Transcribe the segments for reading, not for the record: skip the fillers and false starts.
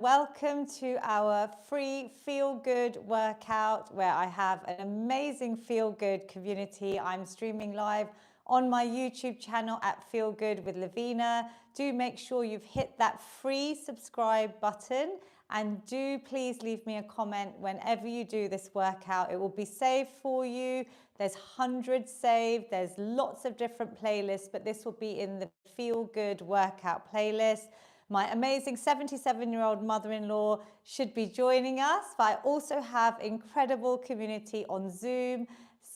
Welcome to our free Feel Good workout where I have an amazing Feel Good community. I'm streaming live on my YouTube channel at Feel Good with Lavina. Do make sure you've hit that free subscribe button and do please leave me a comment whenever you do this workout. It will be saved for you. There's hundreds saved. There's lots of different playlists, but this will be in the Feel Good workout playlist. My amazing 77-year-old mother-in-law should be joining us, but I also have incredible community on Zoom,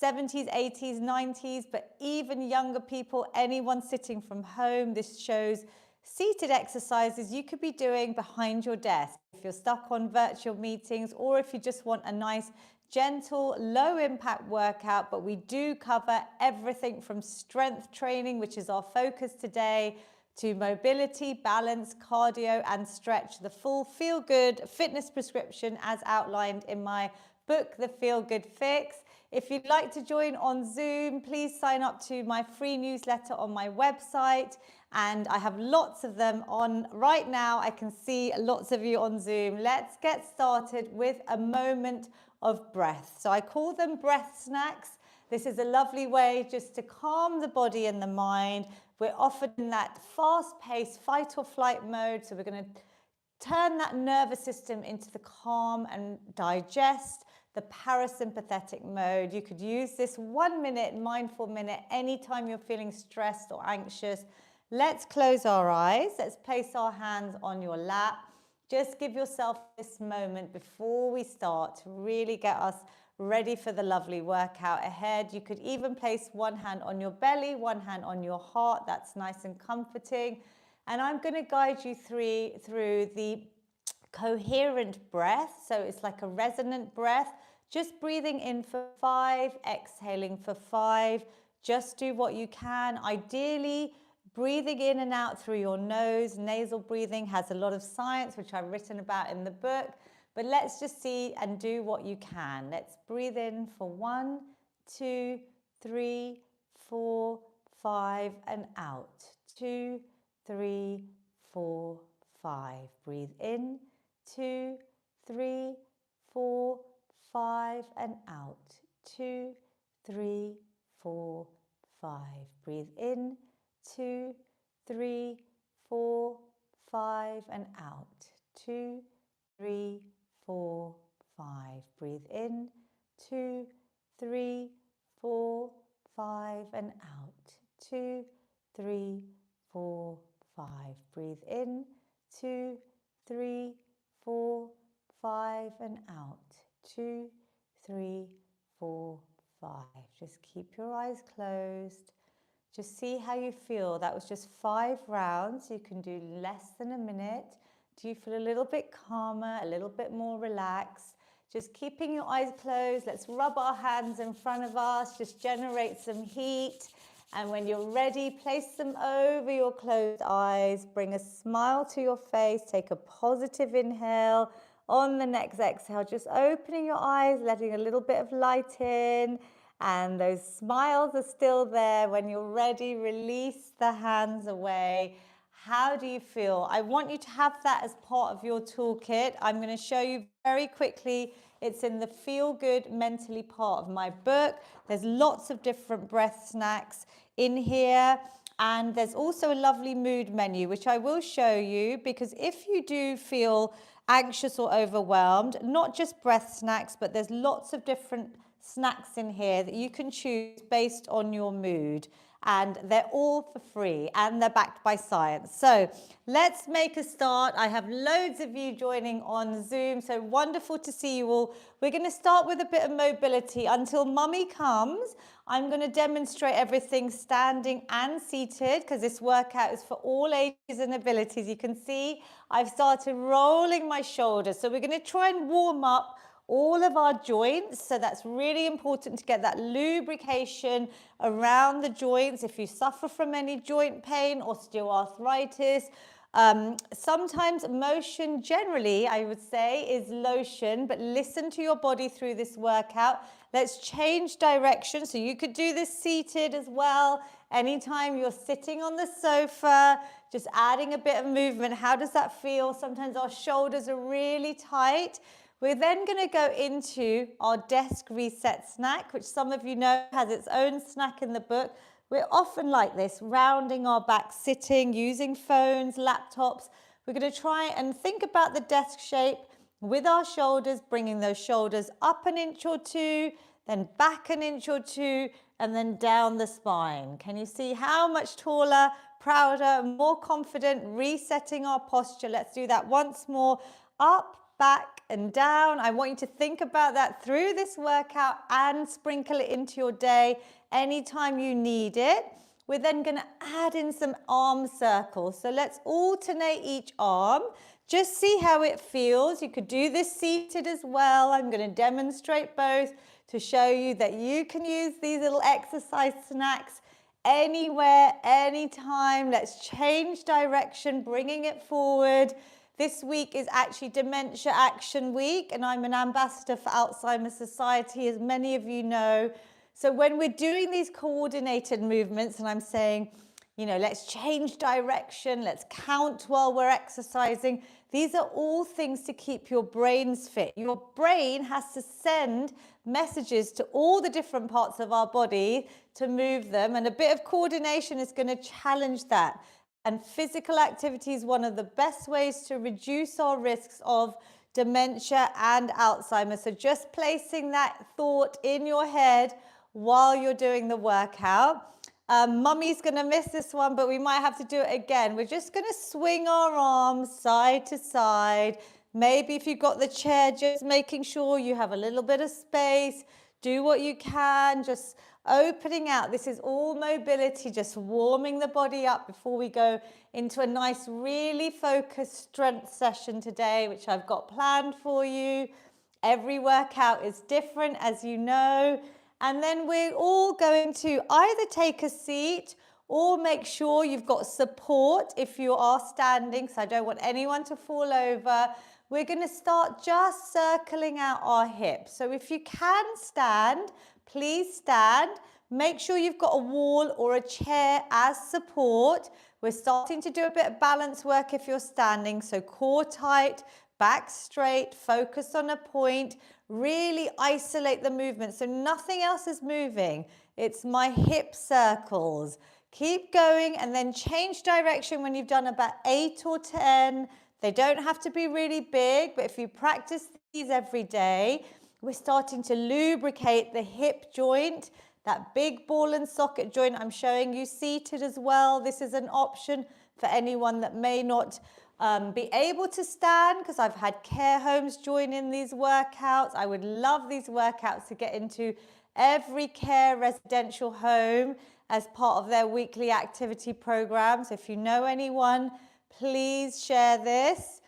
70s, 80s, 90s, but even younger people, anyone sitting from home. This shows seated exercises you could be doing behind your desk if you're stuck on virtual meetings, or if you just want a nice, gentle, low impact workout. But we do cover everything from strength training, which is our focus today, to mobility, balance, cardio, and stretch. The full Feel Good fitness prescription as outlined in my book, The Feel Good Fix. If you'd like to join on Zoom, please sign up to my free newsletter on my website. And I have lots of them on right now. I can see lots of you on Zoom. Let's get started with a moment of breath. So I call them breath snacks. This is a lovely way just to calm the body and the mind. We're often in that fast-paced fight or flight mode, so we're going to turn that nervous system into the calm and digest, the parasympathetic mode. You could use this 1 minute mindful minute anytime you're feeling stressed or anxious. Let's close our eyes. Let's place our hands on your lap. Just give yourself this moment before we start to really get us ready for the lovely workout ahead. You could even place one hand on your belly, one hand on your heart. That's nice and comforting. And I'm going to guide you through the coherent breath. So it's like a resonant breath. Just breathing in for 5, exhaling for 5. Just do what you can. Ideally, breathing in and out through your nose. Nasal breathing has a lot of science, which I've written about in the book. But let's just see and do what you can. Let's breathe in for 1, 2, 3, 4, 5, and out. 2, 3, 4, 5. Breathe in, 2, 3, 4, 5, and out. 2, 3, 4, 5. Breathe in, 2, 3, 4, 5, and out. 2, 3, 4, 5. Breathe in, 2, 3, 4, 5, and out. 2, 3, 4, 5. Breathe in, 2, 3, 4, 5, and out. 2, 3, 4, 5. Just keep your eyes closed. Just see how you feel. That was just 5 rounds. You can do less than a minute. Do you feel a little bit calmer, a little bit more relaxed? Just keeping your eyes closed. Let's rub our hands in front of us. Just generate some heat. And when you're ready, place them over your closed eyes. Bring a smile to your face. Take a positive inhale. On the next exhale, just opening your eyes, letting a little bit of light in. And those smiles are still there. When you're ready, release the hands away. How do you feel? I want you to have that as part of your toolkit. I'm going to show you very quickly. It's in the Feel Good Mentally part of my book. There's lots of different breath snacks in here. And there's also a lovely mood menu, which I will show you, because if you do feel anxious or overwhelmed, not just breath snacks, but there's lots of different snacks in here that you can choose based on your mood. And they're all for free and they're backed by science. So let's make a start. I have loads of you joining on Zoom, so wonderful to see you all. We're going to start with a bit of mobility. Until mummy comes, I'm going to demonstrate everything standing and seated, because this workout is for all ages and abilities. You can see I've started rolling my shoulders. So we're going to try and warm up all of our joints. So that's really important to get that lubrication around the joints. If you suffer from any joint pain, osteoarthritis, sometimes motion generally, I would say, is lotion, but listen to your body through this workout. Let's change direction. So you could do this seated as well. Anytime you're sitting on the sofa, just adding a bit of movement. How does that feel? Sometimes our shoulders are really tight. We're then going to go into our desk reset snack, which some of you know has its own snack in the book. We're often like this, rounding our back, sitting, using phones, laptops. We're going to try and think about the desk shape with our shoulders, bringing those shoulders up an inch or two, then back an inch or two, and then down the spine. Can you see how much taller, prouder, more confident, resetting our posture? Let's do that once more. Up, back, and down. I want you to think about that through this workout and sprinkle it into your day anytime you need it. We're then going to add in some arm circles. So let's alternate each arm. Just see how it feels. You could do this seated as well. I'm going to demonstrate both to show you that you can use these little exercise snacks anywhere, anytime. Let's change direction, bringing it forward. This week is actually Dementia Action Week, and I'm an ambassador for Alzheimer's Society, as many of you know. So when we're doing these coordinated movements, and I'm saying, you know, let's change direction, let's count while we're exercising. These are all things to keep your brains fit. Your brain has to send messages to all the different parts of our body to move them, and a bit of coordination is going to challenge that. And physical activity is one of the best ways to reduce our risks of dementia and Alzheimer's. So just placing that thought in your head while you're doing the workout. Mummy's going to miss this one, but we might have to do it again. We're just going to swing our arms side to side. Maybe if you've got the chair, just making sure you have a little bit of space. Do what you can, just opening out. This is all mobility, just warming the body up before we go into a nice, really focused strength session today, which I've got planned for you. Every workout is different, as you know. And then we're all going to either take a seat or make sure you've got support if you are standing, so I don't want anyone to fall over. We're going to start just circling out our hips. So if you can stand, please stand. Make sure you've got a wall or a chair as support. We're starting to do a bit of balance work if you're standing. So core tight, back straight, focus on a point. Really isolate the movement so nothing else is moving. It's my hip circles. Keep going and then change direction when you've done about 8 or 10. They don't have to be really big, but if you practice these every day, we're starting to lubricate the hip joint, that big ball and socket joint. I'm showing you seated as well. This is an option for anyone that may not be able to stand, because I've had care homes join in these workouts. I would love these workouts to get into every care residential home as part of their weekly activity program. So if you know anyone, please share this.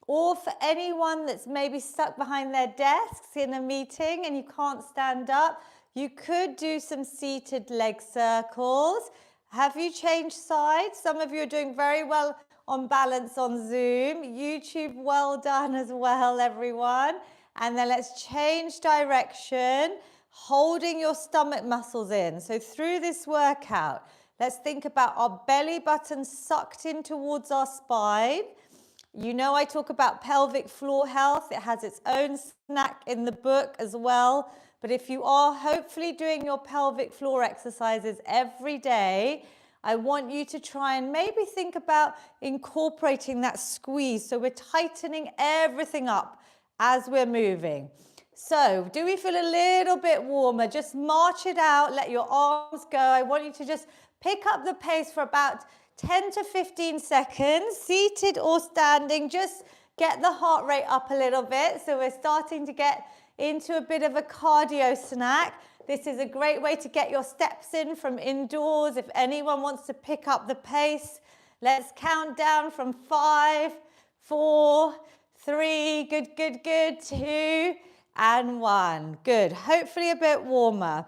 Or for anyone that's maybe stuck behind their desks in a meeting and you can't stand up, you could do some seated leg circles. Have you changed sides? Some of you are doing very well on balance on Zoom. YouTube, well done as well, everyone. And then let's change direction, holding your stomach muscles in. So through this workout, let's think about our belly button sucked in towards our spine. You know I talk about pelvic floor health. It has its own snack in the book as well. But if you are hopefully doing your pelvic floor exercises every day, I want you to try and maybe think about incorporating that squeeze. So we're tightening everything up as we're moving. So do we feel a little bit warmer? Just march it out, let your arms go. I want you to just pick up the pace for about 10 to 15 seconds, seated or standing. Just get the heart rate up a little bit. So we're starting to get into a bit of a cardio snack. This is a great way to get your steps in from indoors. If anyone wants to pick up the pace, let's count down from 5, 4, 3, good, good, good, 2, and 1. Good, hopefully a bit warmer.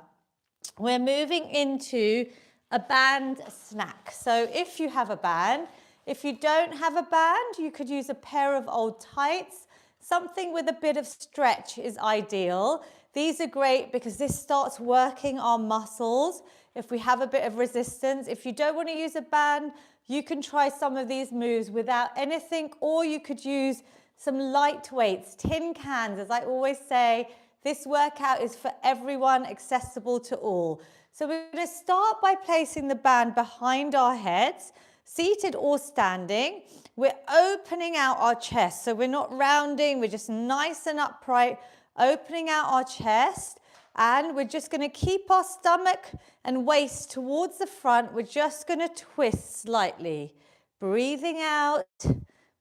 We're moving into a band snack. So if you have a band, if you don't have a band, you could use a pair of old tights. Something with a bit of stretch is ideal. These are great because this starts working our muscles if we have a bit of resistance. If you don't want to use a band, you can try some of these moves without anything, or you could use some light weights, tin cans. As I always say, this workout is for everyone, accessible to all. So we're going to start by placing the band behind our heads, seated or standing. We're opening out our chest, so we're not rounding, we're just nice and upright, opening out our chest, and we're just going to keep our stomach and waist towards the front. We're just going to twist slightly, breathing out,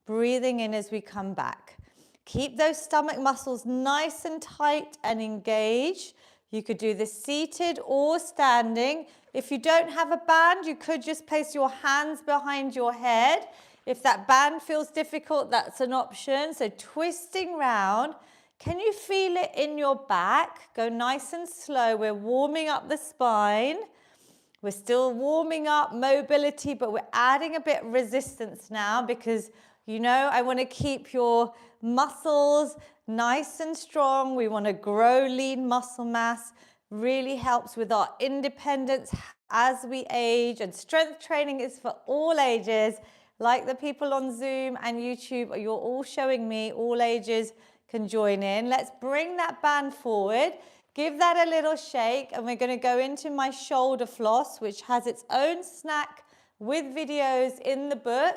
breathing in as we come back. Keep those stomach muscles nice and tight and engaged. You could do this seated or standing. If you don't have a band, you could just place your hands behind your head. If that band feels difficult, that's an option. So twisting round. Can you feel it in your back? Go nice and slow. We're warming up the spine. We're still warming up mobility, but we're adding a bit of resistance now because, you know, I want to keep your muscles nice and strong. We want to grow lean muscle mass. Really helps with our independence as we age, and strength training is for all ages. Like the people on Zoom and YouTube, you're all showing me, all ages can join in. Let's bring that band forward. Give that a little shake, and we're going to go into my shoulder floss, which has its own snack with videos in the book.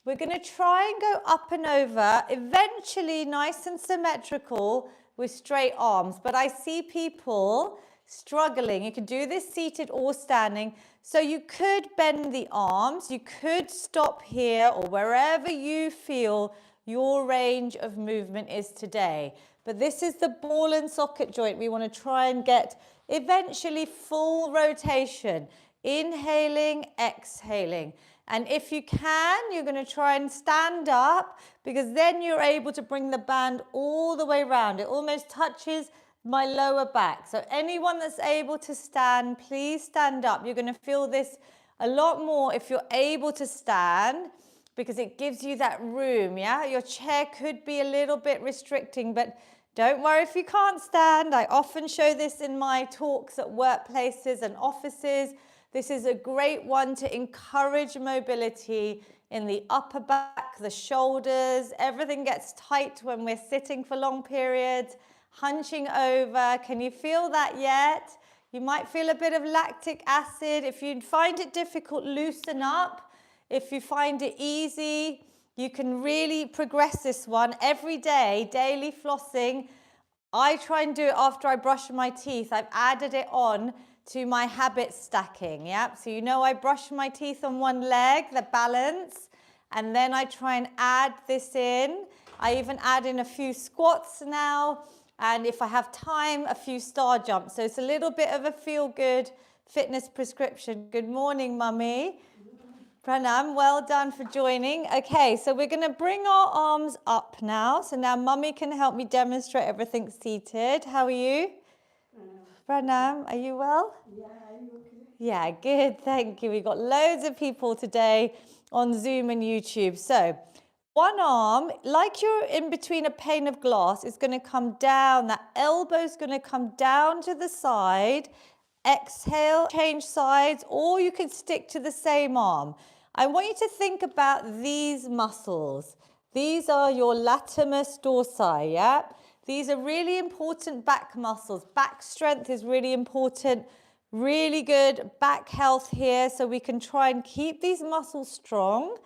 We're going to try and go up and over, eventually nice and symmetrical with straight arms. But I see people struggling. You can do this seated or standing. So you could bend the arms. You could stop here or wherever you feel your range of movement is today. But this is the ball and socket joint. We want to try and get eventually full rotation. Inhaling, exhaling. And if you can, you're going to try and stand up, because then you're able to bring the band all the way around. It almost touches my lower back. So anyone that's able to stand, please stand up. You're going to feel this a lot more if you're able to stand, because it gives you that room, yeah? Your chair could be a little bit restricting, but don't worry if you can't stand. I often show this in my talks at workplaces and offices. This is a great one to encourage mobility in the upper back, the shoulders. Everything gets tight when we're sitting for long periods, hunching over. Can you feel that yet? You might feel a bit of lactic acid. If you find it difficult, loosen up. If you find it easy, you can really progress this one every day, daily flossing. I try and do it after I brush my teeth. I've added it on to my habit stacking, yeah? So you know I brush my teeth on one leg, the balance, and then I try and add this in. I even add in a few squats now, and if I have time, a few star jumps. So it's a little bit of a feel-good fitness prescription. Good morning, Mummy. Pranam, well done for joining. Okay, so we're going to bring our arms up now. So now Mummy can help me demonstrate everything seated. How are you? Pranam, are you well? Yeah, are you okay? Yeah, good, thank you. We've got loads of people today on Zoom and YouTube. So one arm, like you're in between a pane of glass, is going to come down. That elbow's going to come down to the side. Exhale, change sides, or you can stick to the same arm. I want you to think about these muscles. These are your latissimus dorsi, yeah? These are really important back muscles. Back strength is really important. Really good back health here, so we can try and keep these muscles strong.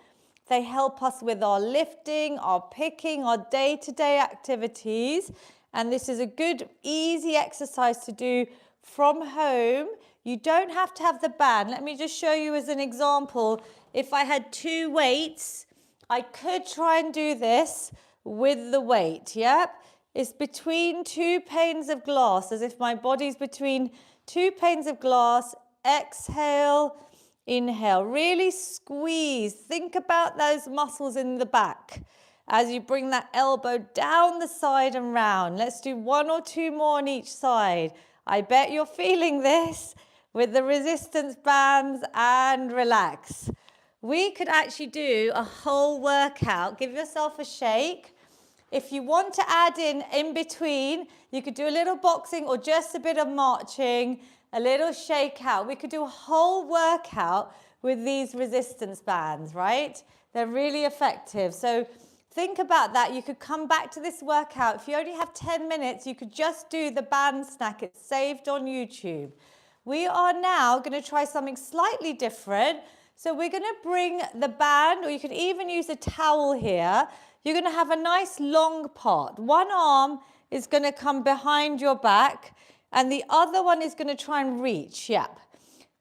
They help us with our lifting, our picking, our day-to-day activities. And this is a good, easy exercise to do from home. You don't have to have the band. Let me just show you as an example. If I had two weights, I could try and do this with the weight, yep? It's between two panes of glass, as if my body's between two panes of glass. Exhale, inhale. Really squeeze. Think about those muscles in the back as you bring that elbow down the side and round. Let's do one or two more on each side. I bet you're feeling this with the resistance bands, and relax. We could actually do a whole workout. Give yourself a shake. If you want to add in between, you could do a little boxing or just a bit of marching, a little shake out. We could do a whole workout with these resistance bands, right? They're really effective. So think about that. You could come back to this workout. If you only have 10 minutes, you could just do the band snack. It's saved on YouTube. We are now going to try something slightly different. So we're going to bring the band, or you can even use a towel here. You're going to have a nice long part. One arm is going to come behind your back, and the other one is going to try and reach. Yep.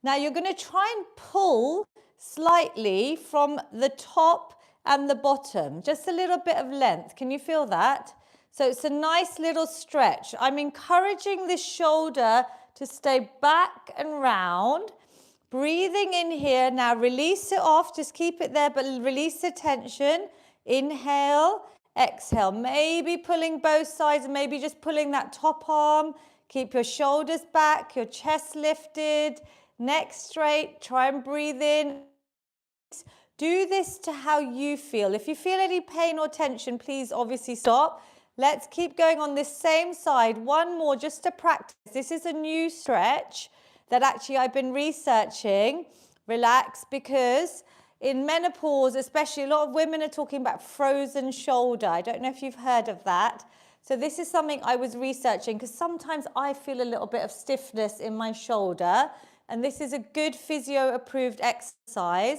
Now you're going to try and pull slightly from the top and the bottom, just a little bit of length. Can you feel that? So it's a nice little stretch. I'm encouraging this shoulder to stay back and round. Breathing in here. Now release it off. Just keep it there, but release the tension. Inhale, exhale. Maybe pulling both sides, maybe just pulling that top arm. Keep your shoulders back, your chest lifted, neck straight. Try and breathe in. Do this to how you feel. If you feel any pain or tension, please obviously stop. Let's keep going on this same side. One more just to practice. This is a new stretch that actually I've been researching. Relax, because in menopause, especially, a lot of women are talking about frozen shoulder. I don't know if you've heard of that. So this is something I was researching because sometimes I feel a little bit of stiffness in my shoulder. And this is a good physio approved exercise.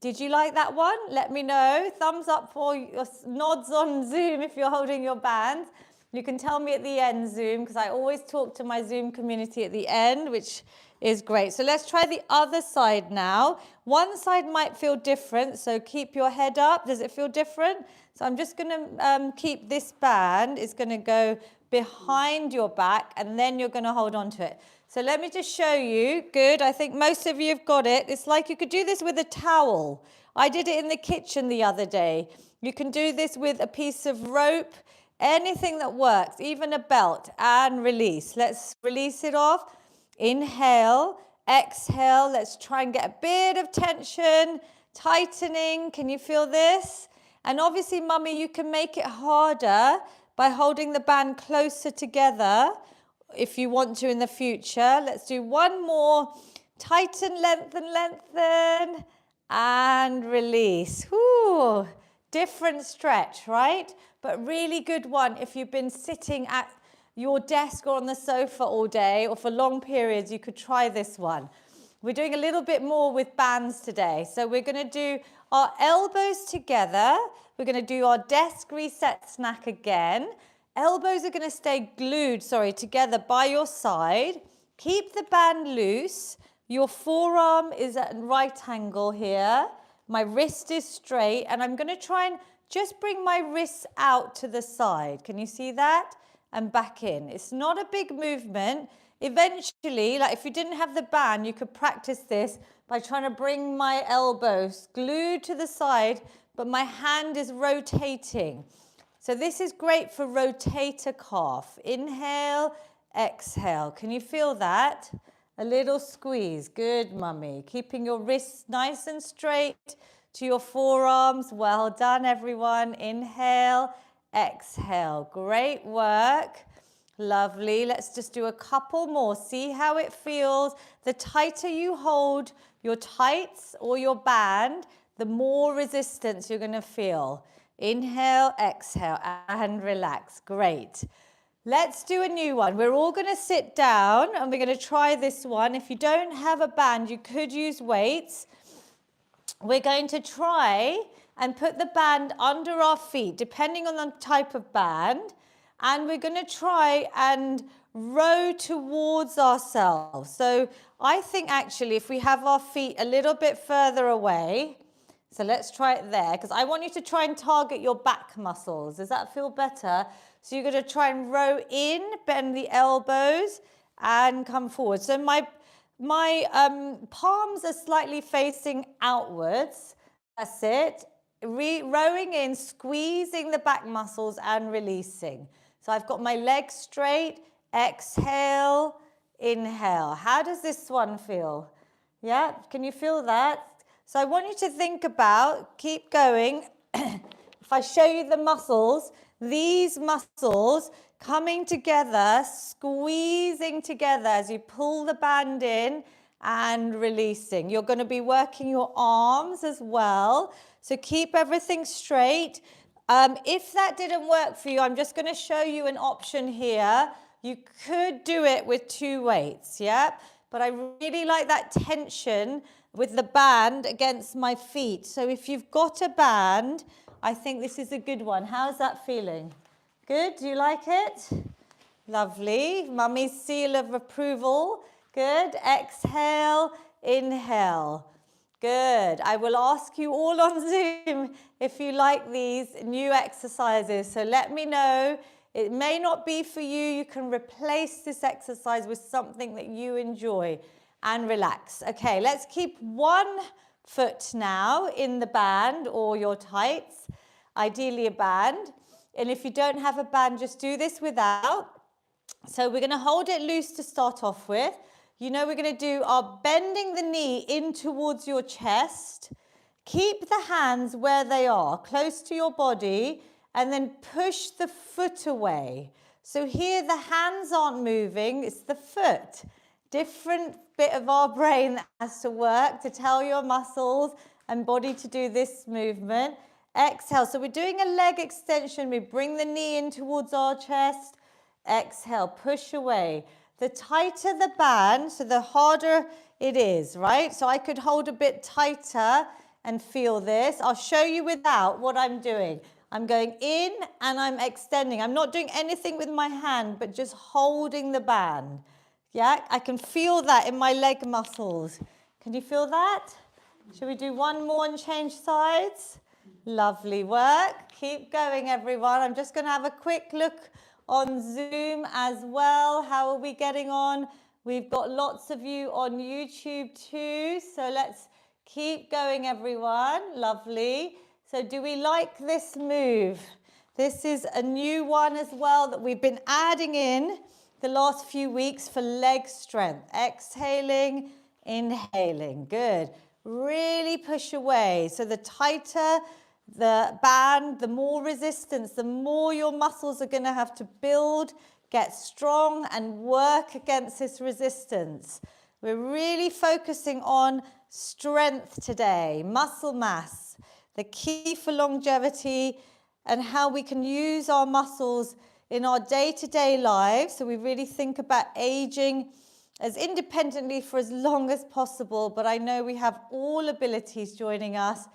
Did you like that one? Let me know. Thumbs up for your nods on Zoom if you're holding your bands. You can tell me at the end, Zoom, because I always talk to my Zoom community at the end, which is great. So let's try the other side now. One side might feel different, so keep your head up. Does it feel different? So I'm just going to keep this band. It's going to go behind your back, and then you're going to hold on to it. So let me just show you. Good. I think most of you have got it. It's like you could do this with a towel. I did it in the kitchen the other day. You can do this with a piece of rope, anything that works, even a belt, and release. Let's release it off. Inhale, exhale. Let's try and get a bit of tension, tightening. Can you feel this? And obviously, mummy, you can make it harder by holding the band closer together if you want to in the future. Let's do one more. Tighten, lengthen, and release. Whew. Different stretch, right? But really good one if you've been sitting at your desk or on the sofa all day or for long periods. You could try this one. We're doing a little bit more with bands today. So we're going to do our elbows together. We're going to do our desk reset snack again. Elbows are going to stay glued, together by your side. Keep the band loose. Your forearm is at a right angle here. My wrist is straight, and I'm going to try and just bring my wrists out to the side. Can you see that? And back in. It's not a big movement. Eventually, like if you didn't have the band, you could practice this by trying to bring my elbows glued to the side, but my hand is rotating. So this is great for rotator cuff. Inhale, exhale. Can you feel that? A little squeeze. Good, mummy. Keeping your wrists nice and straight to your forearms. Well done, everyone. Inhale, exhale. Great work. Lovely. Let's just do a couple more. See how it feels. The tighter you hold your tights or your band, the more resistance you're going to feel. Inhale, exhale, and relax. Great. Let's do a new one. We're all going to sit down and we're going to try this one. If you don't have a band, you could use weights. We're going to try and put the band under our feet, depending on the type of band. And we're going to try and row towards ourselves. So I think actually if we have our feet a little bit further away, so let's try it there, because I want you to try and target your back muscles. Does that feel better? So you're going to try and row in, bend the elbows, and come forward. So my palms are slightly facing outwards. That's it. Rowing in, squeezing the back muscles and releasing. So I've got my legs straight. Exhale, inhale. How does this one feel? Yeah, can you feel that? So I want you to think about, keep going. If I show you the muscles, these muscles coming together, squeezing together as you pull the band in and releasing. You're going to be working your arms as well. So keep everything straight. If that didn't work for you, I'm just going to show you an option here. You could do it with 2 weights, yeah? But I really like that tension with the band against my feet. So if you've got a band, I think this is a good one. How's that feeling? Good? Do you like it? Lovely. Mummy's seal of approval. Good. Exhale, inhale. Good. I will ask you all on Zoom if you like these new exercises. So let me know. It may not be for you. You can replace this exercise with something that you enjoy and relax. Okay, let's keep one foot now in the band or your tights, ideally a band. And if you don't have a band, just do this without. So we're going to hold it loose to start off with. You know, we're going to do our bending the knee in towards your chest. Keep the hands where they are, close to your body, and then push the foot away. So here the hands aren't moving, it's the foot. Different bit of our brain that has to work to tell your muscles and body to do this movement. Exhale. So we're doing a leg extension. We bring the knee in towards our chest. Exhale, push away. The tighter the band, so the harder it is, right? So I could hold a bit tighter and feel this. I'll show you without what I'm doing. I'm going in and I'm extending. I'm not doing anything with my hand, but just holding the band. Yeah, I can feel that in my leg muscles. Can you feel that? Shall we do one more and change sides? Lovely work. Keep going, everyone. I'm just going to have a quick look on Zoom as well. How are we getting on? We've got lots of you on YouTube too. So let's keep going, everyone. Lovely. So do we like this move? This is a new one as well that we've been adding in the last few weeks for leg strength. Exhaling, inhaling. Good. Really push away. So the tighter the band, the more resistance, the more your muscles are going to have to build, get strong, and work against this resistance. We're really focusing on strength today, muscle mass, the key for longevity, and how we can use our muscles in our day-to-day lives. So we really think about aging as independently for as long as possible, but I know we have all abilities joining us.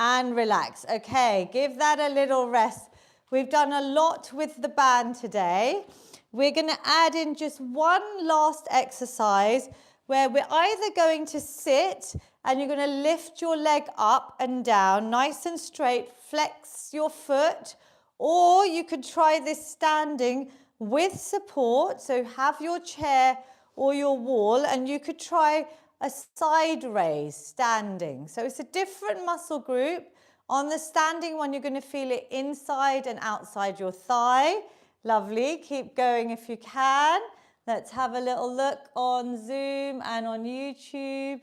And relax. Okay, give that a little rest. We've done a lot with the band today. We're going to add in just one last exercise where we're either going to sit and you're going to lift your leg up and down, nice and straight, flex your foot, or you could try this standing with support. So have your chair or your wall, and you could try a side raise standing. So it's a different muscle group. On the standing one, you're going to feel it inside and outside your thigh. Lovely. Keep going if you can. Let's have a little look on Zoom and on YouTube.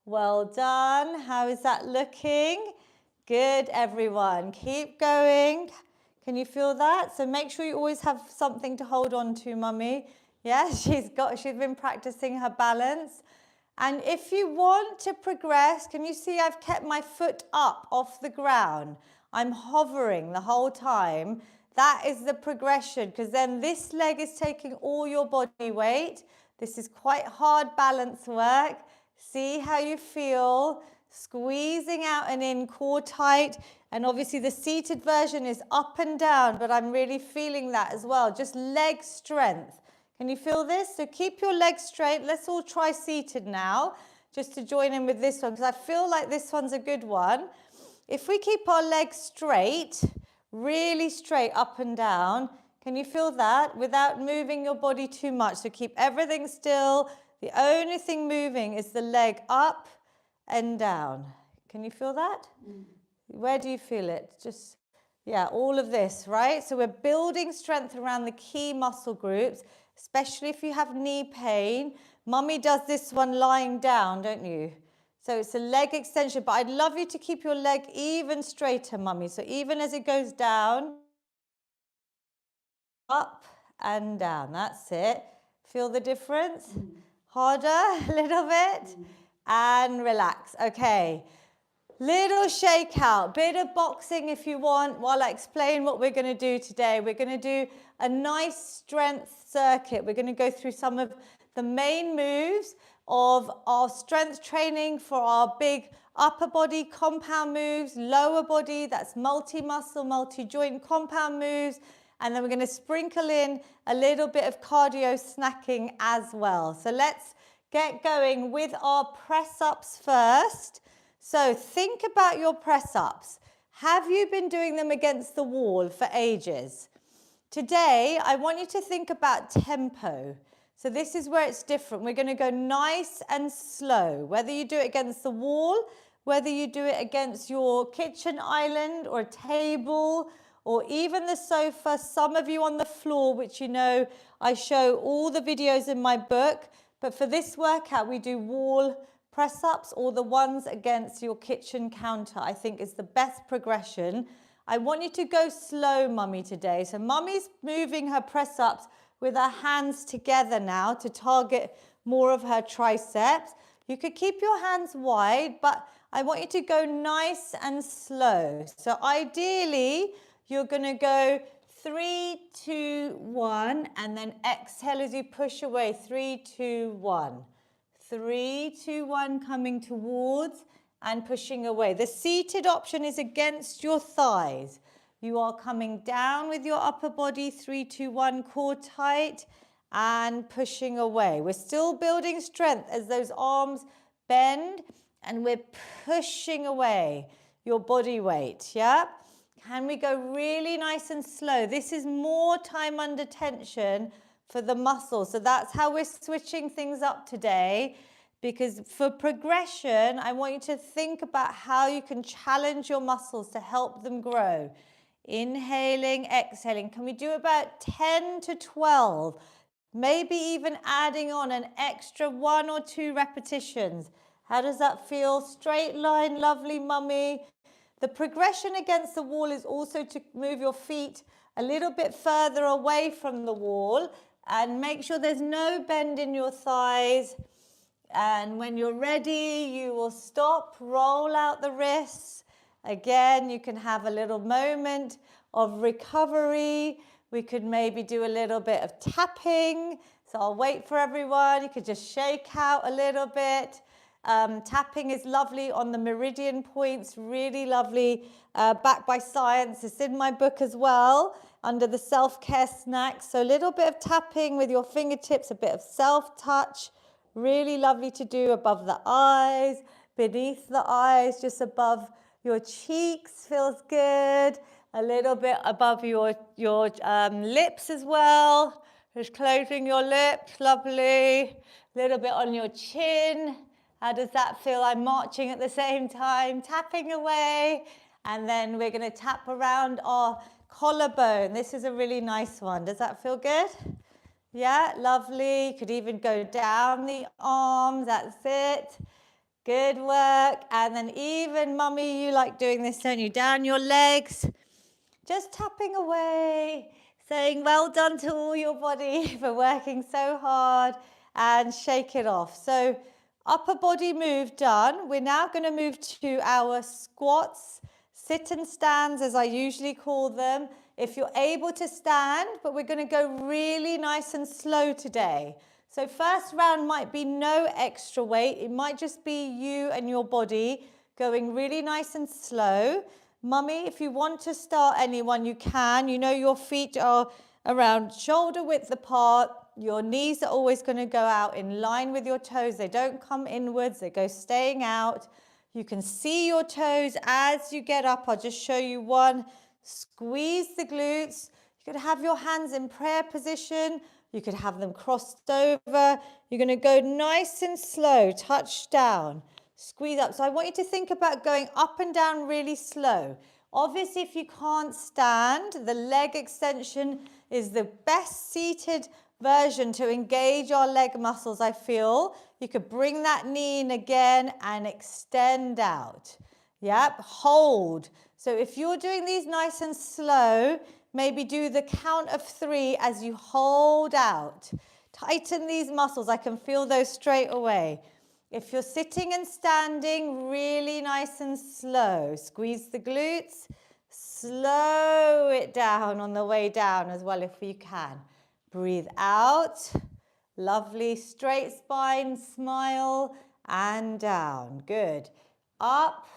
Well done. How is that looking? Good, everyone. Keep going. Can you feel that? So make sure you always have something to hold on to, Mummy. Yeah, she's been practicing her balance. And if you want to progress, can you see I've kept my foot up off the ground? I'm hovering the whole time. That is the progression, because then this leg is taking all your body weight. This is quite hard balance work. See how you feel, squeezing out and in, core tight. And obviously the seated version is up and down, but I'm really feeling that as well. Just leg strength. Can you feel this? So keep your legs straight. Let's all try seated now, just to join in with this one, because I feel like this one's a good one. If we keep our legs straight, really straight up and down, can you feel that? Without moving your body too much. So keep everything still. The only thing moving is the leg up and down. Can you feel that? Where do you feel it? Just, yeah, all of this, right? So we're building strength around the key muscle groups, especially if you have knee pain. Mummy does this one lying down, don't you? So it's a leg extension, but I'd love you to keep your leg even straighter, Mummy. So even as it goes down, up and down. That's it. Feel the difference? Harder a little bit. And relax. Okay. Little shake out, bit of boxing if you want, while I explain what we're going to do today. We're going to do a nice strength circuit. We're going to go through some of the main moves of our strength training for our big upper body compound moves, lower body, that's multi-muscle, multi-joint compound moves. And then we're going to sprinkle in a little bit of cardio snacking as well. So let's get going with our press-ups first. So think about your press-ups. Have you been doing them against the wall for ages? Today, I want you to think about tempo. So this is where it's different. We're going to go nice and slow. Whether you do it against the wall, whether you do it against your kitchen island or a table, or even the sofa, some of you on the floor, which you know I show all the videos in my book. But for this workout, we do wall press-ups or the ones against your kitchen counter. I think is the best progression. I want you to go slow, Mummy, today. So Mummy's moving her press-ups with her hands together now to target more of her triceps. You could keep your hands wide, but I want you to go nice and slow. So ideally, you're going to go 3, 2, 1, and then exhale as you push away. 3, 2, 1. 3, 2, 1, coming towards and pushing away. The seated option is against your thighs. You are coming down with your upper body, 3, 2, 1, core tight, and pushing away. We're still building strength as those arms bend, and we're pushing away your body weight, yeah? Can we go really nice and slow? This is more time under tension for the muscles. So that's how we're switching things up today, because for progression, I want you to think about how you can challenge your muscles to help them grow. Inhaling, exhaling. Can we do about 10 to 12? Maybe even adding on an extra 1 or 2 repetitions. How does that feel? Straight line, lovely, Mummy. The progression against the wall is also to move your feet a little bit further away from the wall and make sure there's no bend in your thighs. And when you're ready, you will stop, roll out the wrists. Again, you can have a little moment of recovery. We could maybe do a little bit of tapping. So I'll wait for everyone. You could just shake out a little bit. Tapping is lovely on the meridian points, really lovely, backed by science. It's in my book as well, under the self-care snacks. So a little bit of tapping with your fingertips, a bit of self-touch, really lovely to do above the eyes, beneath the eyes, just above your cheeks, feels good. A little bit above your lips as well, just closing your lips, lovely. A little bit on your chin. How does that feel? I'm marching at the same time, tapping away. And then we're going to tap around our collarbone. This is a really nice one. Does that feel good? Yeah, lovely. You could even go down the arms. That's it. Good work. And then even, Mummy, you like doing this, don't you? Down your legs. Just tapping away. Saying well done to all your body for working so hard. And shake it off. So upper body move done. We're now going to move to our squats, sit and stands as I usually call them. If you're able to stand, but we're going to go really nice and slow today. So first round might be no extra weight. It might just be you and your body going really nice and slow. Mummy, if you want to start anyone, you can. You know your feet are around shoulder width apart. Your knees are always going to go out in line with your toes. They don't come inwards, they go staying out. You can see your toes as you get up. I'll just show you one. Squeeze the glutes. You could have your hands in prayer position. You could have them crossed over. You're going to go nice and slow, touch down, squeeze up. So I want you to think about going up and down really slow. Obviously, if you can't stand, the leg extension is the best seated version to engage our leg muscles, I feel. You could bring that knee in again and extend out. Yep, hold. So if you're doing these nice and slow, maybe do the count of 3 as you hold out. Tighten these muscles. I can feel those straight away. If you're sitting and standing, really nice and slow. Squeeze the glutes. Slow it down on the way down as well if you can. Breathe out. Lovely. Straight spine, smile, and down. Good. Up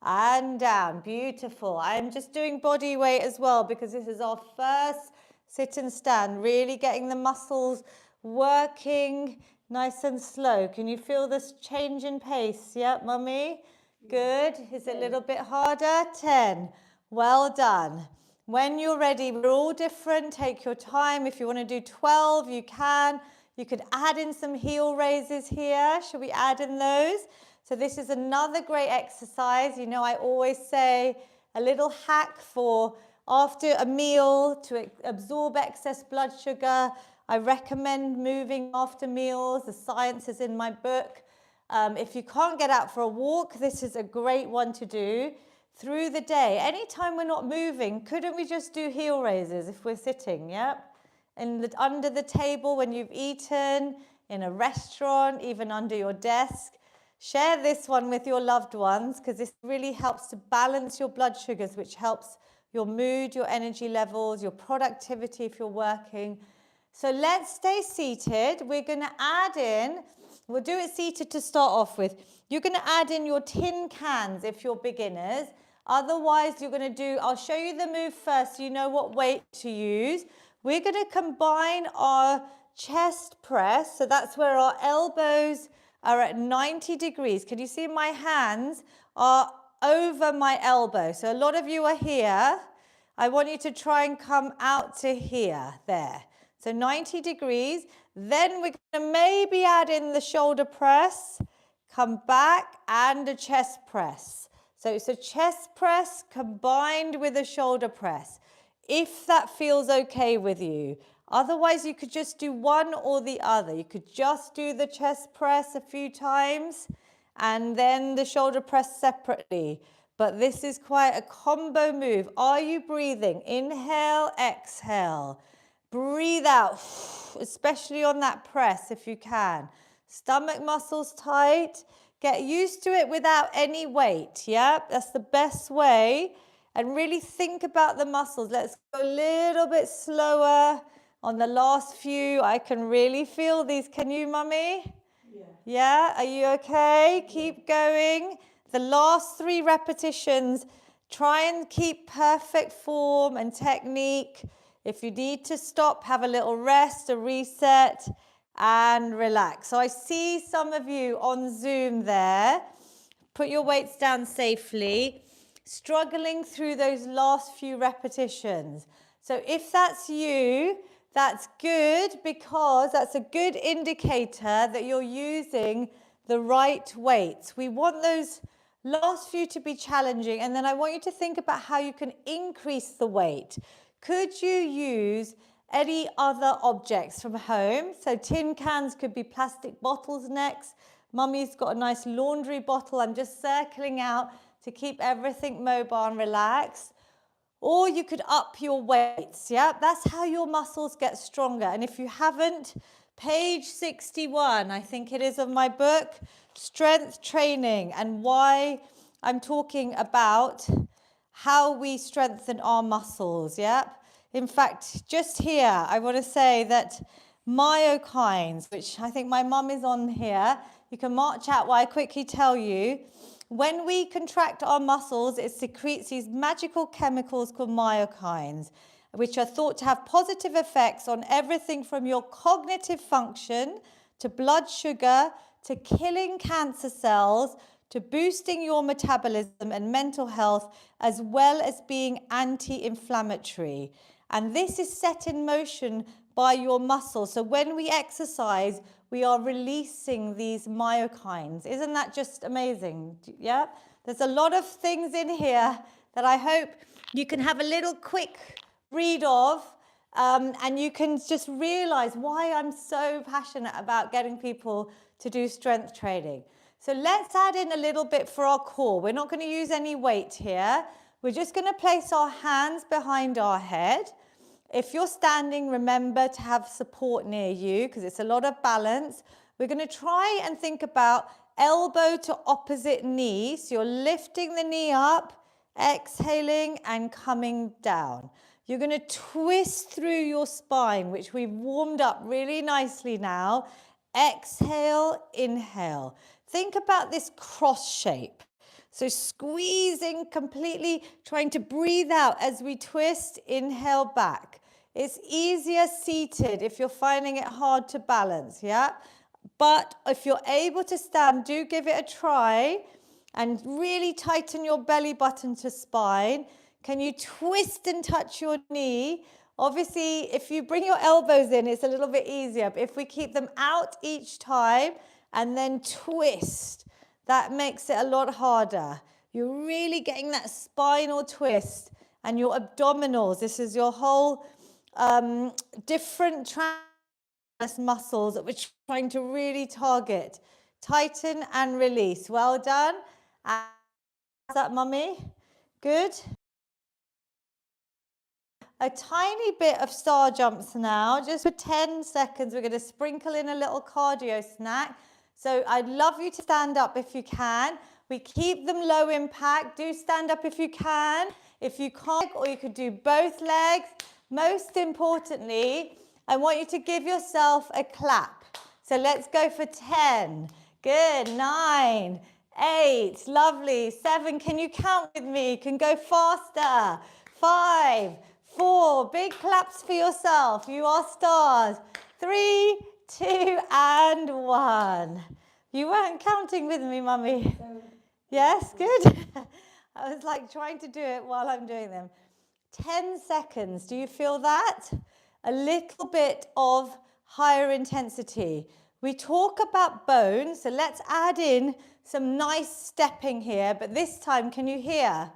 and down. Beautiful. I'm just doing body weight as well because this is our first sit and stand. Really getting the muscles working nice and slow. Can you feel this change in pace? Yep, mummy? Good. Is it a little bit harder? 10. Well done. When you're ready, we're all different. Take your time. If you want to do 12, you can. You could add in some heel raises here. Should we add in those? So this is another great exercise. You know, I always say a little hack for after a meal to absorb excess blood sugar. I recommend moving after meals. The science is in my book. If you can't get out for a walk, this is a great one to do through the day. Anytime we're not moving, couldn't we just do heel raises if we're sitting? Yep. Under the table when you've eaten, in a restaurant, even under your desk. Share this one with your loved ones because this really helps to balance your blood sugars, which helps your mood, your energy levels, your productivity if you're working. So let's stay seated. We're going to add in, we'll do it seated to start off with. You're going to add in your tin cans if you're beginners. Otherwise, you're going to do, I'll show you the move first so you know what weight to use. We're going to combine our chest press. So that's where our elbows are at 90 degrees. Can you see my hands are over my elbow? So a lot of you are here. I want you to try and come out to here, there. So 90 degrees. Then we're going to maybe add in the shoulder press, come back, and a chest press. So it's a chest press combined with a shoulder press, if that feels okay with you. Otherwise, you could just do one or the other. You could just do the chest press a few times and then the shoulder press separately. But this is quite a combo move. Are you breathing? Inhale, exhale. Breathe out, especially on that press if you can. Stomach muscles tight. Get used to it without any weight. Yep, that's the best way. And really think about the muscles. Let's go a little bit slower. On the last few, I can really feel these. Can you, mummy? Yeah. Yeah, are you okay? Yeah. Keep going. The last 3 repetitions, try and keep perfect form and technique. If you need to stop, have a little rest, a reset, and relax. So I see some of you on Zoom there. Put your weights down safely, struggling through those last few repetitions. So if that's you, that's good because that's a good indicator that you're using the right weights. We want those last few to be challenging, and then I want you to think about how you can increase the weight. Could you use any other objects from home? So tin cans could be plastic bottles next. Mummy's got a nice laundry bottle. I'm just circling out to keep everything mobile and relaxed. Or you could up your weights, yeah? That's how your muscles get stronger. And if you haven't, page 61, I think it is, of my book, Strength Training, and why I'm talking about how we strengthen our muscles, yeah? In fact, just here, I want to say that myokines, which I think my mum is on here, you can march out while I quickly tell you. When we contract our muscles, it secretes these magical chemicals called myokines, which are thought to have positive effects on everything from your cognitive function to blood sugar to killing cancer cells to boosting your metabolism and mental health, as well as being anti-inflammatory. And this is set in motion by your muscles. So when we exercise, we are releasing these myokines. Isn't that just amazing? Yeah? There's a lot of things in here that I hope you can have a little quick read of, and you can just realize why I'm so passionate about getting people to do strength training. So let's add in a little bit for our core. We're not going to use any weight here. We're just going to place our hands behind our head. If you're standing, remember to have support near you because it's a lot of balance. We're going to try and think about elbow to opposite knee. So you're lifting the knee up, exhaling and coming down. You're going to twist through your spine, which we've warmed up really nicely now. Exhale, inhale. Think about this cross shape. So squeezing completely, trying to breathe out as we twist, inhale back. It's easier seated if you're finding it hard to balance, yeah? But if you're able to stand, do give it a try and really tighten your belly button to spine. Can you twist and touch your knee? Obviously, if you bring your elbows in, it's a little bit easier. But if we keep them out each time and then twist, that makes it a lot harder. You're really getting that spinal twist and your abdominals. This is your whole different transverse muscles that we're trying to really target. Tighten and release. Well done. How's that, mummy? Good. A tiny bit of star jumps now, just for 10 seconds. We're going to sprinkle in a little cardio snack. So I'd love you to stand up if you can. We keep them low impact. Do stand up if you can. If you can't, or you could do both legs. Most importantly, I want you to give yourself a clap. So let's go for 10. Good. 9, 8. Lovely. 7. Can you count with me? You can go faster. 5, 4. Big claps for yourself. You are stars. 3, 2, and 1. You weren't counting with me, mummy. Yes, good. I was like trying to do it while I'm doing them. 10 seconds. Do you feel that? A little bit of higher intensity. We talk about bones, so let's add in some nice stepping here. But this time, can you hear?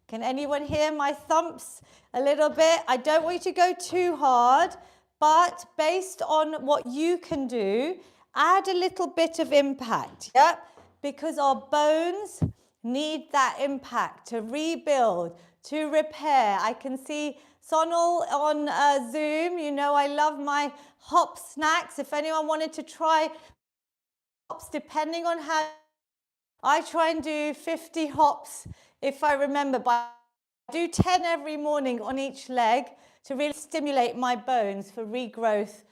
Can anyone hear my thumps a little bit? I don't want you to go too hard, but based on what you can do, add a little bit of impact, yep? Because our bones need that impact to rebuild, to repair. I can see Sonal on Zoom. You know I love my hop snacks. If anyone wanted to try hops, depending on how, I try and do 50 hops if I remember, but I do 10 every morning on each leg to really stimulate my bones for regrowth.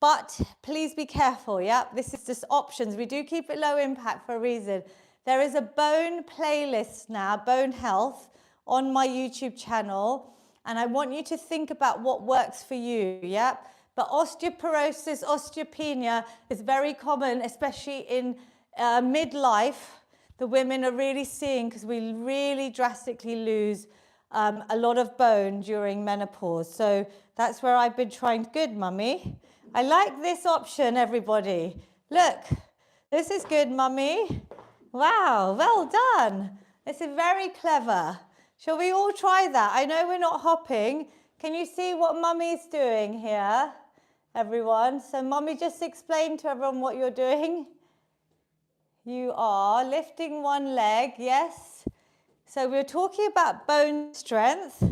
But please be careful, yeah? This is just options. We do keep it low impact for a reason. There is a bone playlist now, bone health, on my YouTube channel. And I want you to think about what works for you, yeah? But osteoporosis, osteopenia is very common, especially in midlife. The women are really seeing, because we really drastically lose a lot of bone during menopause. So that's where I've been trying. Good, mummy. I like this option, everybody. Look, this is good, mummy. Wow, well done. This is very clever. Shall we all try that? I know we're not hopping. Can you see what mummy's doing here, everyone? So mummy just explained to everyone what you're doing. You are lifting one leg, yes. So we're talking about bone strength.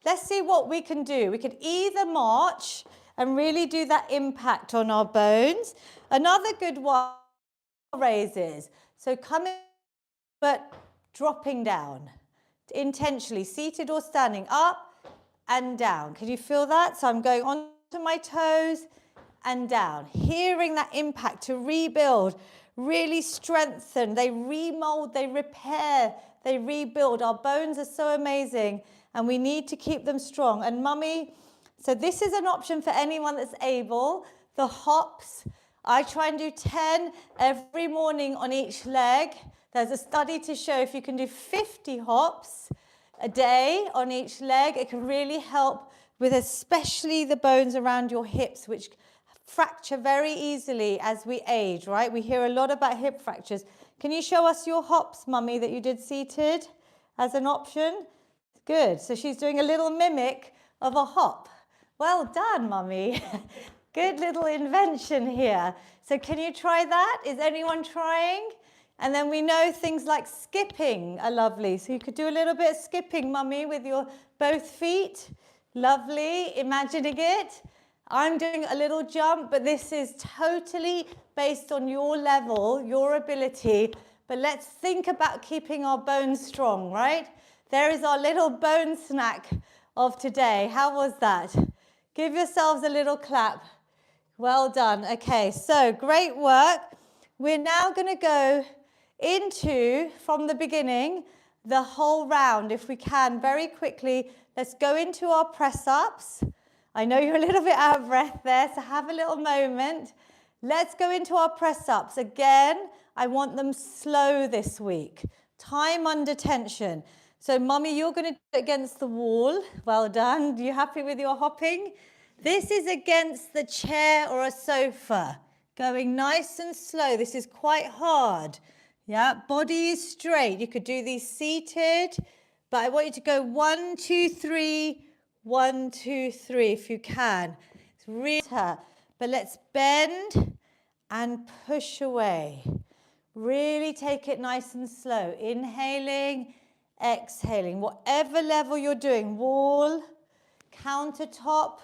Let's see what we can do. We could either march and really do that impact on our bones. Another good one, raises. So coming, but dropping down. Intentionally, seated or standing, up and down. Can you feel that? So I'm going onto my toes and down. Hearing that impact to rebuild, really strengthen. They remold, they repair, they rebuild. Our bones are so amazing and we need to keep them strong. And mummy, so this is an option for anyone that's able. The hops, I try and do 10 every morning on each leg. There's a study to show if you can do 50 hops a day on each leg, it can really help with especially the bones around your hips, which fracture very easily as we age, right? We hear a lot about hip fractures. Can you show us your hops, mummy, that you did seated as an option? Good. So she's doing a little mimic of a hop. Well done, mummy. Good little invention here. So can you try that? Is anyone trying? And then we know things like skipping are lovely. So you could do a little bit of skipping, mummy, with your both feet. Lovely, imagining it. I'm doing a little jump, but this is totally based on your level, your ability. But let's think about keeping our bones strong, right? There is our little bone snack of today. How was that? Give yourselves a little clap. Well done. Okay, so great work. We're now going to go into, from the beginning, the whole round, if we can, very quickly. Let's go into our press-ups. I know you're a little bit out of breath there, so have a little moment. Let's go into our press-ups. Again, I want them slow this week. Time under tension. So, mummy, you're going to do it against the wall. Well done. Are you happy with your hopping? This is against the chair or a sofa. Going nice and slow. This is quite hard. Yeah, body is straight. You could do these seated, but I want you to go 1, 2, 3, 1, 2, 3 if you can. It's really tough. But let's bend and push away. Really take it nice and slow. Inhaling, exhaling. Whatever level you're doing, wall, countertop,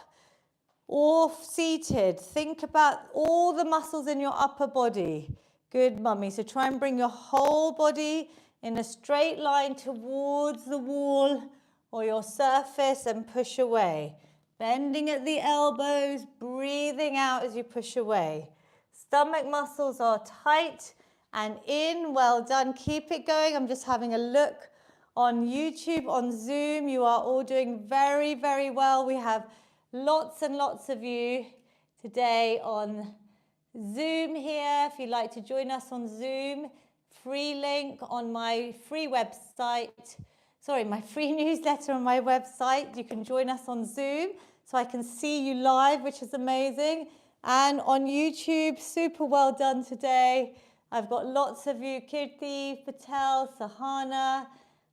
or seated. Think about all the muscles in your upper body. Good, mummy. So try and bring your whole body in a straight line towards the wall or your surface and push away. Bending at the elbows, breathing out as you push away. Stomach muscles are tight and in. Well done. Keep it going. I'm just having a look on YouTube, on Zoom. You are all doing very, very well. We have lots and lots of you today on Zoom here. If you'd like to join us on Zoom, free link on my free website. Sorry, my free newsletter on my website. You can join us on Zoom so I can see you live, which is amazing. And on YouTube, super well done today. I've got lots of you, Kirti, Patel, Sahana,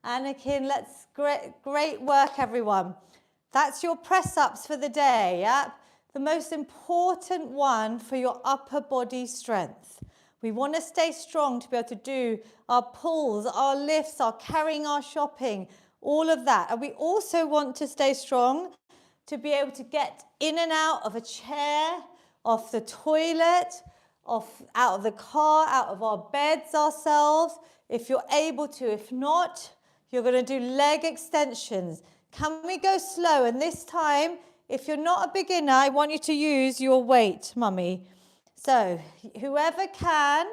Anakin. Great work, everyone. That's your press-ups for the day, yeah? The most important one for your upper body strength. We want to stay strong to be able to do our pulls, our lifts, our carrying our shopping, all of that. And we also want to stay strong to be able to get in and out of a chair, off the toilet, out of the car, out of our beds ourselves, if you're able to. If not, you're going to do leg extensions. Can we go slow? And this time, if you're not a beginner, I want you to use your weight, mummy. So whoever can,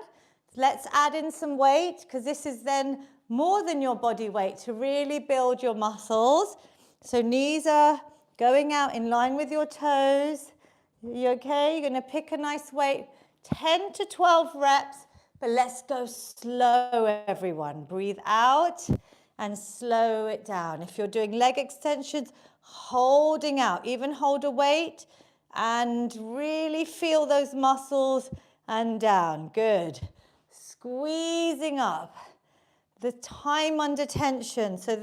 let's add in some weight, because this is then more than your body weight to really build your muscles. So knees are going out in line with your toes. You okay? You're going to pick a nice weight, 10 to 12 reps, but let's go slow, everyone. Breathe out and slow it down. If you're doing leg extensions, holding out, even hold a weight and really feel those muscles and down. Good. Squeezing up. The time under tension. So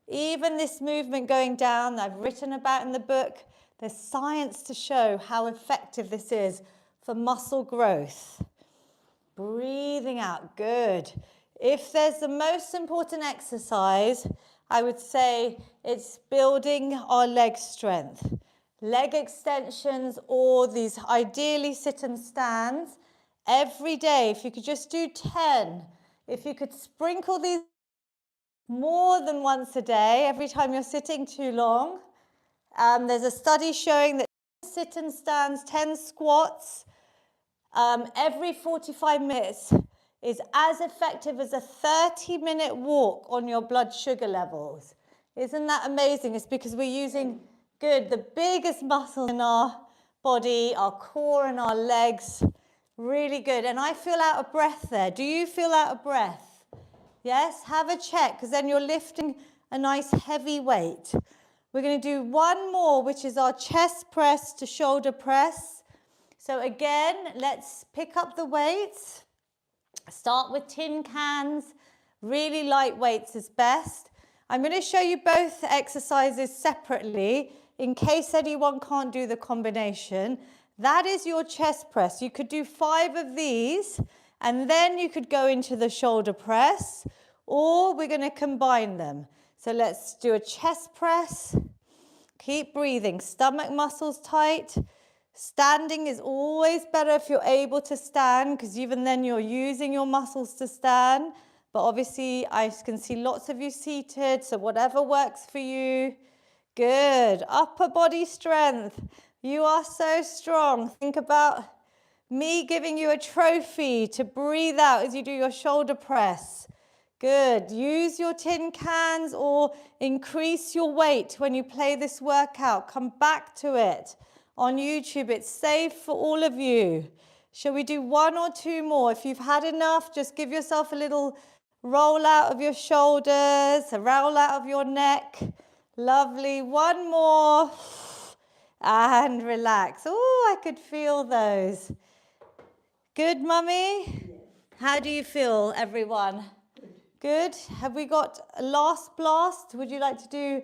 even this movement going down, I've written about in the book, there's science to show how effective this is for muscle growth. Breathing out. Good. If there's the most important exercise, I would say it's building our leg strength. Leg extensions or these ideally sit and stands every day. If you could just do 10, if you could sprinkle these more than once a day, every time you're sitting too long. There's a study showing that sit and stands, 10 squats every 45 minutes is as effective as a 30-minute walk on your blood sugar levels. Isn't that amazing? It's because we're using the biggest muscle in our body, our core and our legs. Really good. And I feel out of breath there. Do you feel out of breath? Yes? Have a check, because then you're lifting a nice heavy weight. We're going to do one more, which is our chest press to shoulder press. So again, let's pick up the weights. Start with tin cans. Really light weights is best. I'm going to show you both exercises separately in case anyone can't do the combination. That is your chest press. You could do 5 of these And then you could go into the shoulder press, or we're going to combine them. So let's do a chest press. Keep breathing, stomach muscles tight. Standing is always better if you're able to stand, because even then you're using your muscles to stand. But obviously I can see lots of you seated, so whatever works for you. Good. Upper body strength. You are so strong. Think about me giving you a trophy to breathe out as you do your shoulder press. Good. Use your tin cans or increase your weight when you play this workout. Come back to it on YouTube. It's safe for all of you. Shall we do one or two more? If you've had enough, just give yourself a little roll out of your shoulders, a roll out of your neck. Lovely. One more. And relax. Oh, I could feel those. Good, Mummy? How do you feel, everyone? Good. Have we got a last blast? Would you like to do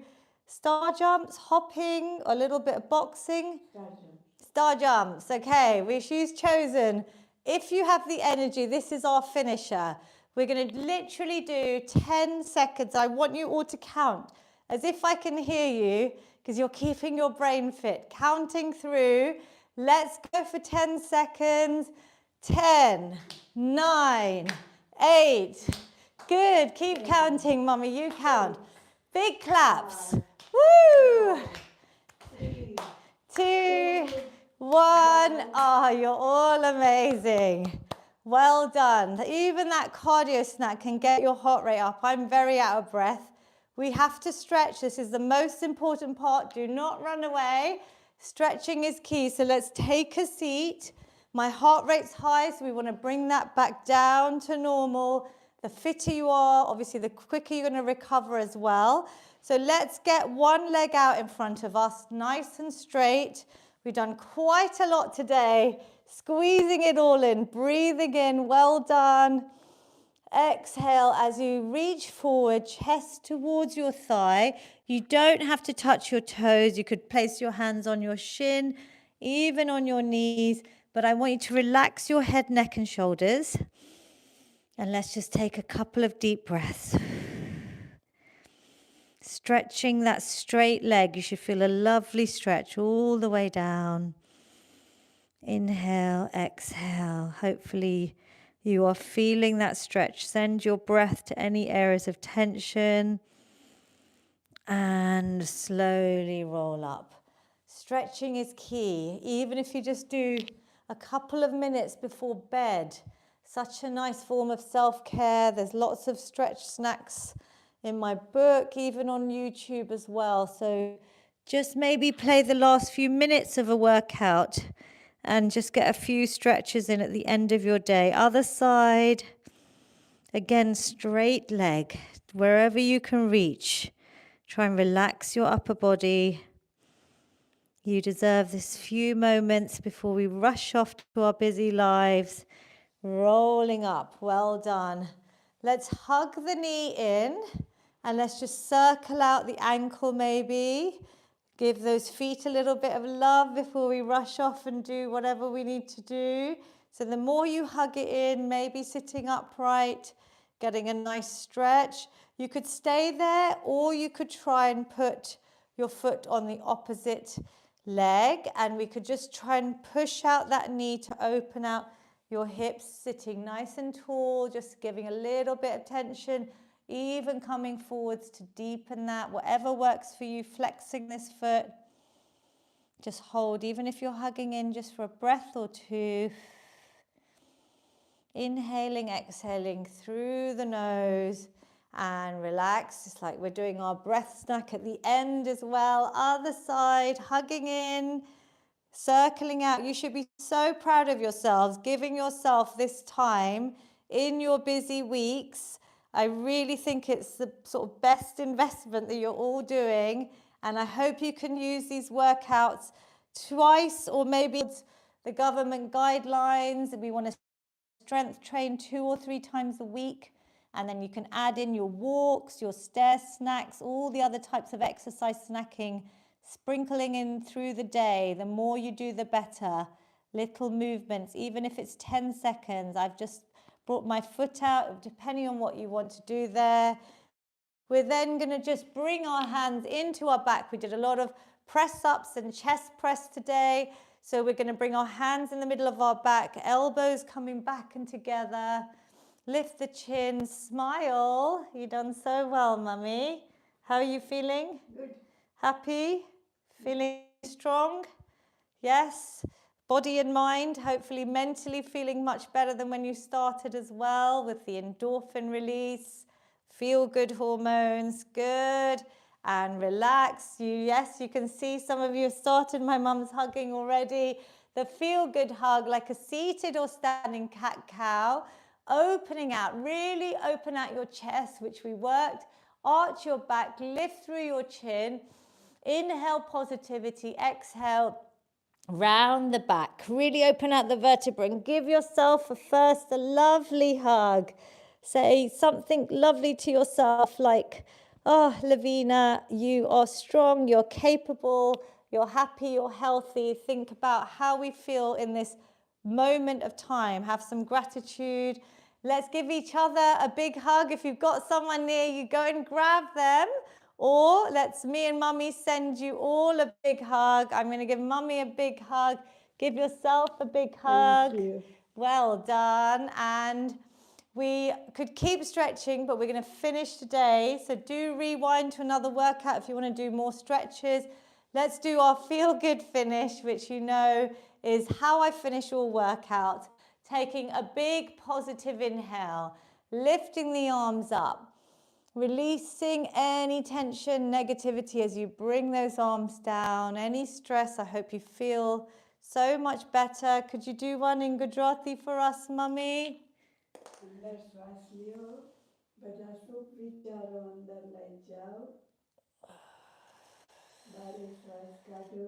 star jumps, hopping, or a little bit of boxing? Star jumps. Star jumps. Okay, she's chosen. If you have the energy, this is our finisher. We're going to literally do 10 seconds. I want you all to count as if I can hear you, because you're keeping your brain fit. Counting through. Let's go for 10 seconds. 10, 9, 8. Good. Keep counting, Mummy. You count. Big claps. Woo! 2, 1. Oh, you're all amazing. Well done. Even that cardio snack can get your heart rate up. I'm very out of breath. We have to stretch. This is the most important part. Do not run away. Stretching is key. So let's take a seat. My heart rate's high, so we want to bring that back down to normal. The fitter you are, obviously, the quicker you're going to recover as well. So let's get one leg out in front of us, nice and straight. We've done quite a lot today. Squeezing it all in, breathing in, well done. Exhale as you reach forward, chest towards your thigh. You don't have to touch your toes. You could place your hands on your shin, even on your knees. But I want you to relax your head, neck, and shoulders. And let's just take a couple of deep breaths. Stretching that straight leg. You should feel a lovely stretch all the way down. Inhale, exhale. Hopefully you are feeling that stretch. Send your breath to any areas of tension. And slowly roll up. Stretching is key. Even if you just do a couple of minutes before bed. Such a nice form of self-care. There's lots of stretch snacks in my book, even on YouTube as well. So just maybe play the last few minutes of a workout and just get a few stretches in at the end of your day. Other side. Again, straight leg, wherever you can reach. Try and relax your upper body. You deserve this few moments before we rush off to our busy lives. Rolling up, well done. Let's hug the knee in and let's just circle out the ankle maybe. Give those feet a little bit of love before we rush off and do whatever we need to do. So the more you hug it in, maybe sitting upright, getting a nice stretch. You could stay there or you could try and put your foot on the opposite leg and we could just try and push out that knee to open out your hips, sitting nice and tall, just giving a little bit of tension, even coming forwards to deepen that. Whatever works for you, flexing this foot. Just hold, even if you're hugging in just for a breath or two. Inhaling, exhaling through the nose and relax. It's like we're doing our breath snack at the end as well. Other side, hugging in. Circling out. You should be so proud of yourselves, giving yourself this time in your busy weeks. I really think it's the sort of best investment that you're all doing. And I hope you can use these workouts twice or maybe the government guidelines. We want to strength train 2 or 3 times a week. And then you can add in your walks, your stair snacks, all the other types of exercise snacking, sprinkling in through the day. The more you do, the better. Little movements, even if it's 10 seconds. I've just brought my foot out, depending on what you want to do there. We're then going to just bring our hands into our back. We did a lot of press-ups and chest press today. So we're going to bring our hands in the middle of our back, elbows coming back and together. Lift the chin, smile. You've done so well, Mummy. How are you feeling? Good. Happy? Feeling strong? Yes? Body and mind, hopefully mentally feeling much better than when you started as well, with the endorphin release, feel good hormones, good, and relax. Yes, you can see some of you have started. My mum's hugging already. The feel good hug, like a seated or standing cat-cow, opening out, really open out your chest, which we worked. Arch your back, lift through your chin. Inhale positivity, exhale round the back. Really open out the vertebra and give yourself a lovely hug. Say something lovely to yourself like, oh, Lavina, you are strong, you're capable, you're happy, you're healthy. Think about how we feel in this moment of time. Have some gratitude. Let's give each other a big hug. If you've got someone near you, go and grab them. Or let's me and Mummy send you all a big hug. I'm going to give Mummy a big hug. Give yourself a big hug. Thank you. Well done. And we could keep stretching, but we're going to finish today. So do rewind to another workout if you want to do more stretches. Let's do our feel good finish, which you know is how I finish all workouts. Taking a big positive inhale, lifting the arms up. Releasing any tension, negativity as you bring those arms down. Any stress, I hope you feel so much better. Could you do one in Gujarati for us, Mummy? અંદર શ્વાસ લ્યો, બધા સુખ વિચારો અંદર લઈ જાઓ. બારે શ્વાસ કાઢો,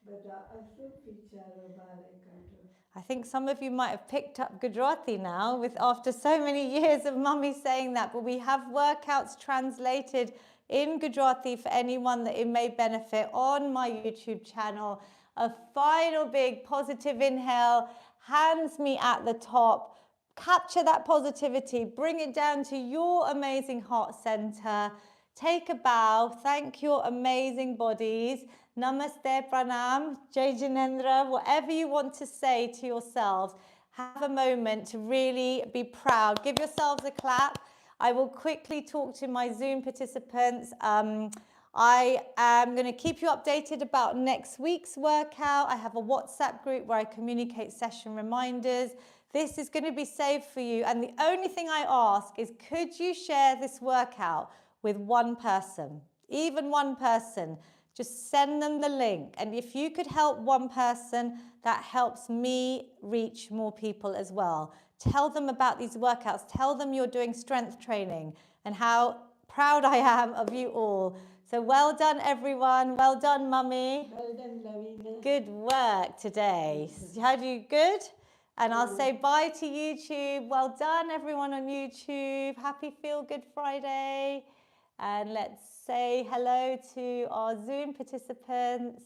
બધા અશુભ વિચારો બારે કાઢો. I think some of you might have picked up Gujarati now with after so many years of Mummy saying that, but we have workouts translated in Gujarati for anyone that it may benefit on my YouTube channel. A final big positive inhale, hands meet at the top. Capture that positivity, bring it down to your amazing heart center. Take a bow, thank your amazing bodies. Namaste, pranam, Jai Jinendra, whatever you want to say to yourselves. Have a moment to really be proud. Give yourselves a clap. I will quickly talk to my Zoom participants. I am going to keep you updated about next week's workout. I have a WhatsApp group where I communicate session reminders. This is going to be saved for you. And the only thing I ask is, could you share this workout with one person? Even one person. Just send them the link. And if you could help one person, that helps me reach more people as well. Tell them about these workouts. Tell them you're doing strength training and how proud I am of you all. So well done, everyone. Well done, Mummy. Well done, Lavina. Good work today. How do you good? And I'll say bye to YouTube. Well done, everyone on YouTube. Happy Feel Good Friday. And let's say hello to our Zoom participants.